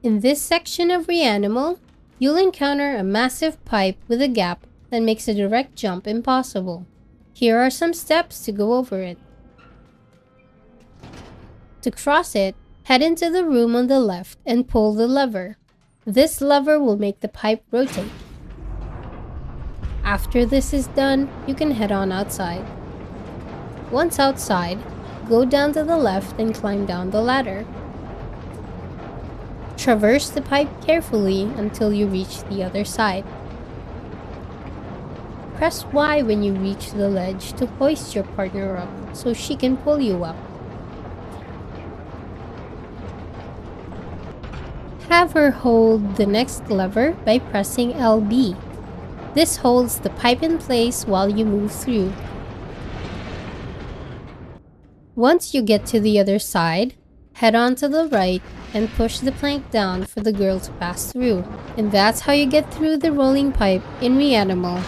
In this section of REANIMAL, you'll encounter a massive pipe with a gap that makes a direct jump impossible. Here are some steps to go over it. To cross it, head into the room on the left and pull the lever. This lever will make the pipe rotate. After this is done, you can head on outside. Once outside, go down to the left and climb down the ladder. Traverse the pipe carefully until you reach the other side. Press Y when you reach the ledge to hoist your partner up so she can pull you up. Have her hold the next lever by pressing LB. This holds the pipe in place while you move through. Once you get to the other side, head on to the right and push the plank down for the girl to pass through. And that's how you get through the rolling pipe in REANIMAL.